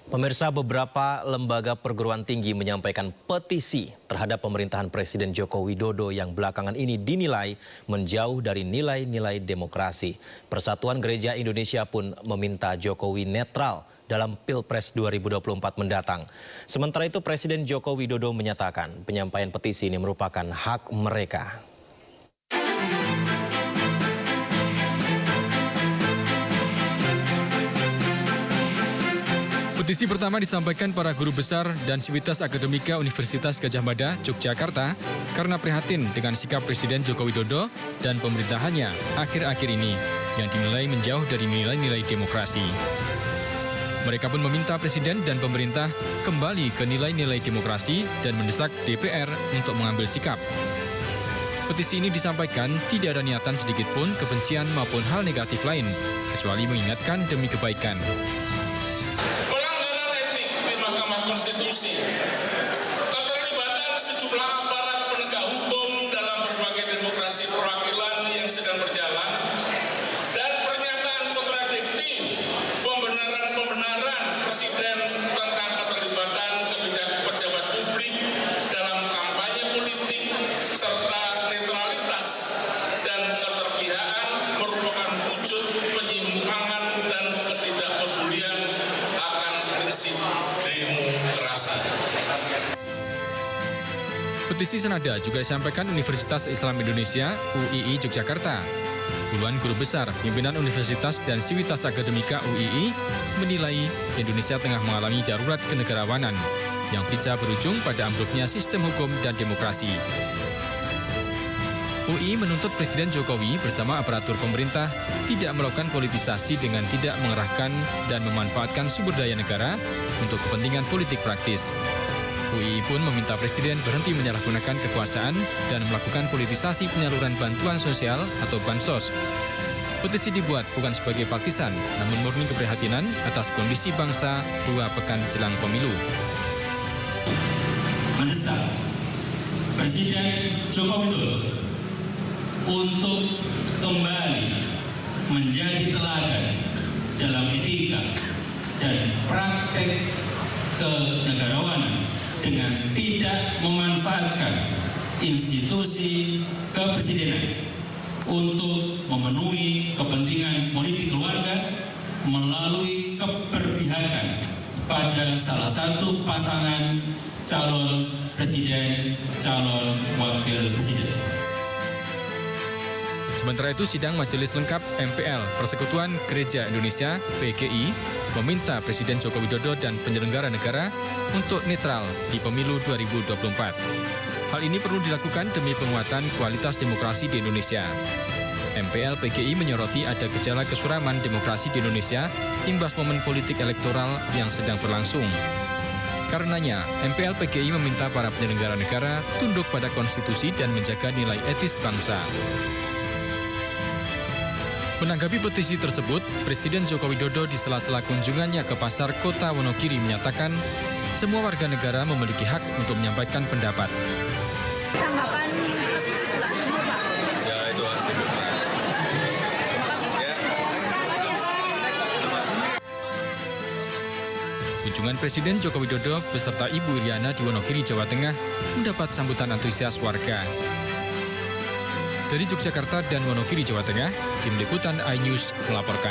Pemirsa, beberapa lembaga perguruan tinggi menyampaikan petisi terhadap pemerintahan Presiden Joko Widodo yang belakangan ini dinilai menjauh dari nilai-nilai demokrasi. Persatuan Gereja Indonesia pun meminta Jokowi netral dalam Pilpres 2024 mendatang. Sementara itu, Presiden Joko Widodo menyatakan penyampaian petisi ini merupakan hak mereka. Petisi pertama disampaikan para guru besar dan Sivitas Akademika Universitas Gadjah Mada, Yogyakarta, karena prihatin dengan sikap Presiden Joko Widodo dan pemerintahannya akhir-akhir ini yang dinilai menjauh dari nilai-nilai demokrasi. Mereka pun meminta Presiden dan pemerintah kembali ke nilai-nilai demokrasi dan mendesak DPR untuk mengambil sikap. Petisi ini disampaikan tidak ada niatan sedikit pun kebencian maupun hal negatif lain, kecuali mengingatkan demi kebaikan. Konstitusi, keterlibatan sejumlah aparat penegak hukum dalam berbagai demokrasi perwakilan yang sedang berjalan, dan pernyataan kontradiktif pembenaran Presiden tentang keterlibatan pejabat publik dalam kampanye politik serta netralitas dan keterpihakan merupakan wujud penyimpangan dan ketidakpedulian akan prinsip demokrasi. Petisi senada juga disampaikan Universitas Islam Indonesia (UII) Yogyakarta. Puluhan guru besar, pimpinan universitas dan Sivitas Akademika UII menilai Indonesia tengah mengalami darurat kenegarawanan yang bisa berujung pada ambruknya sistem hukum dan demokrasi. UI menuntut Presiden Jokowi bersama aparatur pemerintah tidak melakukan politisasi dengan tidak mengerahkan dan memanfaatkan sumber daya negara untuk kepentingan politik praktis. UI pun meminta Presiden berhenti menyalahgunakan kekuasaan dan melakukan politisasi penyaluran bantuan sosial atau bansos. Petisi dibuat bukan sebagai partisan, namun murni keprihatinan atas kondisi bangsa 2 pekan jelang pemilu. Mendesak Presiden Joko Widodo untuk kembali menjadi teladan dalam etika dan praktek kenegarawanan dengan tidak memanfaatkan institusi kepresidenan untuk memenuhi kepentingan politik keluarga melalui keberpihakan pada salah satu pasangan calon presiden, calon wakil presiden. Sementara itu, sidang Majelis Lengkap MPL Persekutuan Gereja Indonesia (PGI) meminta Presiden Joko Widodo dan penyelenggara negara untuk netral di pemilu 2024. Hal ini perlu dilakukan demi penguatan kualitas demokrasi di Indonesia. MPL PGI menyoroti ada gejala kesuraman demokrasi di Indonesia imbas momen politik elektoral yang sedang berlangsung. Karenanya, MPL PGI meminta para penyelenggara negara tunduk pada konstitusi dan menjaga nilai etis bangsa. Menanggapi petisi tersebut, Presiden Joko Widodo di sela-sela kunjungannya ke pasar kota Wonogiri menyatakan semua warga negara memiliki hak untuk menyampaikan pendapat. Tanggapan petisi Pak? Ya, itu hak demokrasi. Kunjungan Presiden Joko Widodo beserta Ibu Iriana di Wonogiri, Jawa Tengah mendapat sambutan antusias warga. Dari Yogyakarta dan Wonogiri, Jawa Tengah, Tim Liputan iNews melaporkan.